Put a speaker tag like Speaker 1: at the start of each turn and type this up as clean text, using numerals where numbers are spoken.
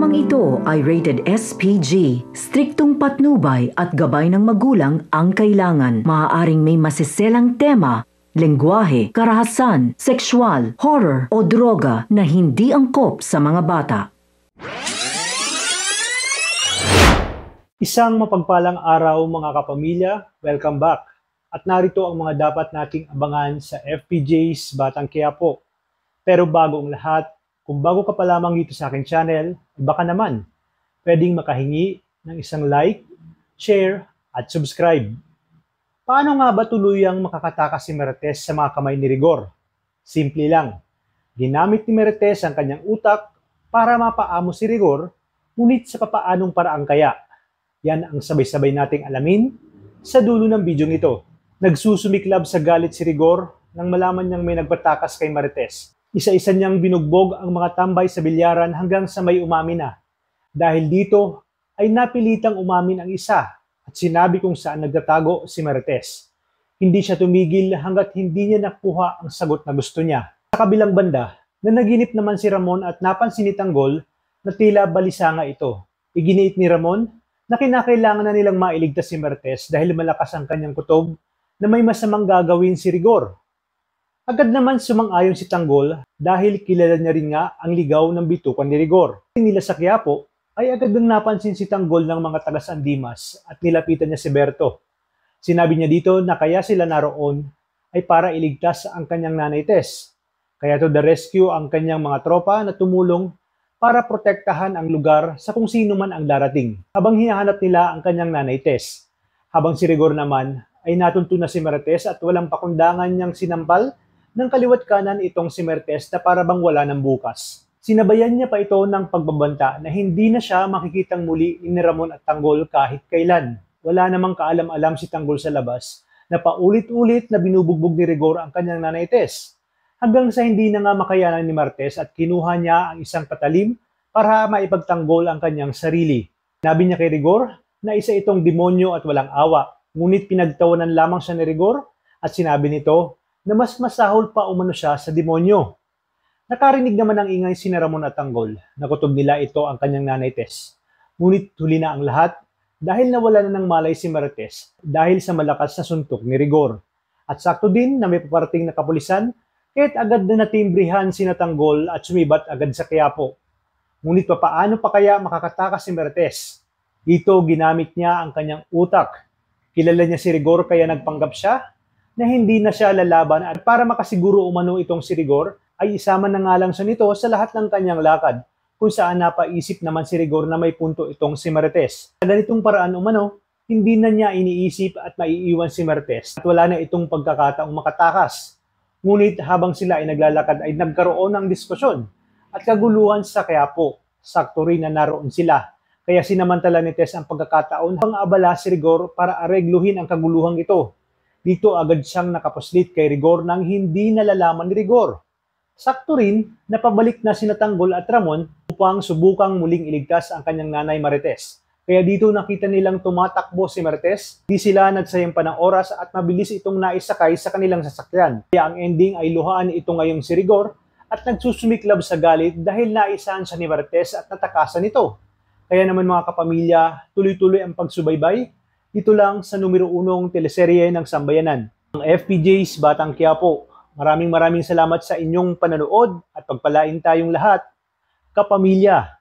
Speaker 1: Programang ito ay rated SPG. Striktong patnubay at gabay ng magulang ang kailangan. Maaaring may masiselang tema, lengguwahe, karahasan, sexual, horror o droga na hindi angkop sa mga bata.
Speaker 2: Isang mapagpalang araw mga kapamilya, welcome back. At narito ang mga dapat nating abangan sa FPJ's Batang Quiapo. Pero bago ang lahat, kung bago ka pa lamang dito sa aking channel, baka naman pwedeng makahingi ng isang like, share, at subscribe. Paano nga ba tuluyang makakatakas si Marites sa mga kamay ni Rigor? Simple lang. Ginamit ni Marites ang kanyang utak para mapaamo si Rigor, ngunit sa papaanong paraan kaya? Yan ang sabay-sabay nating alamin sa dulo ng bidyong ito. Nagsusumiklab sa galit si Rigor nang malaman niyang may nagpatakas kay Marites. Isa-isa niyang binugbog ang mga tambay sa bilyaran hanggang sa may umamin na. Dahil dito ay napilitang umamin ang isa at sinabi kung saan nagtatago si Marites. Hindi siya tumigil hanggat hindi niya nakuha ang sagot na gusto niya. Sa kabilang banda, nanaginip naman si Ramon at napansin ni Tanggol na tila balisa nga ito. Iginiit ni Ramon na kinakailangan na nilang mailigtas si Marites dahil malakas ang kanyang kutob na may masamang gagawin si Rigor. Agad naman sumang-ayon si Tanggol dahil kilala niya rin nga ang ligaw ng bitukan ni Rigor. Nila sa Quiapo ay agad nang napansin si Tanggol ng mga taga San Dimas at nilapitan niya si Berto. Sinabi niya dito na kaya sila naroon ay para iligtas ang kanyang nanay Tess. Kaya to the rescue ang kanyang mga tropa na tumulong para protektahan ang lugar sa kung sino man ang darating. Habang hinahanap nila ang kanyang nanay Tess. Habang si Rigor naman ay natunto na si Marites at walang pakundangan niyang sinampal ng kaliwat kanan itong si Marites na para bang wala ng bukas. Sinabayan niya pa ito ng pagbabanta na hindi na siya makikitang muli ni Ramon at Tanggol kahit kailan. Wala namang kaalam-alam si Tanggol sa labas na paulit-ulit na binubugbog ni Rigor ang kanyang nanay Tess. Hanggang sa hindi na nga makayanan ni Marites at kinuha niya ang isang patalim para maipagtanggol ang kanyang sarili. Sinabi niya kay Rigor na isa itong demonyo at walang awa. Ngunit pinagtawanan lamang siya ni Rigor at sinabi nito na mas masahol pa umano siya sa demonyo. Nakarinig naman ng ingay si Ramon at Tanggol. Nakutob nila ito ang kanyang nanay Tess. Ngunit huli na ang lahat dahil nawala na ng malay si Marites dahil sa malakas na suntok ni Rigor. At sakto din na may paparating na kapulisan kahit agad na natimbrihan si Tanggol at sumibat agad sa Quiapo. Ngunit papaano pa kaya makakatakas si Marites? Dito ginamit niya ang kanyang utak. Kilala niya si Rigor kaya nagpanggap siya na hindi na siya lalaban at para makasiguro umano itong si Rigor ay isama na nga lang siya nito sa lahat ng kanyang lakad kung saan napaisip naman si Rigor na may punto itong si Marites. Sa ganitong paraan umano, hindi na niya iniisip at maiiwan si Marites at wala na itong pagkakataong makatakas. Ngunit habang sila ay naglalakad ay nagkaroon ng diskusyon at kaguluhan sa Quiapo. Sakto rin na naroon sila. Kaya sinamantala ni Tess ang pagkakataon pang abala si Rigor para aregluhin ang kaguluhang ito. Dito agad siyang nakapuslit kay Rigor nang hindi nalalaman ni Rigor. Sakto rin, napabalik na sina Tanggol at Ramon upang subukang muling iligtas ang kanyang nanay Marites. Kaya dito nakita nilang tumatakbo si Marites, di sila nagsayang pa ng oras at mabilis itong naisakay sa kanilang sasakyan. Kaya ang ending ay luhaan ito ngayong si Rigor at nagsusumiklab sa galit dahil naisahan siya ni Marites at natakasan ito. Kaya naman mga kapamilya, tuloy-tuloy ang pagsubaybay dito lang sa numero 1 teleserye ng Sambayanan, ang FPJ's Batang Quiapo. Maraming salamat sa inyong panonood at pagpalain tayong lahat, kapamilya.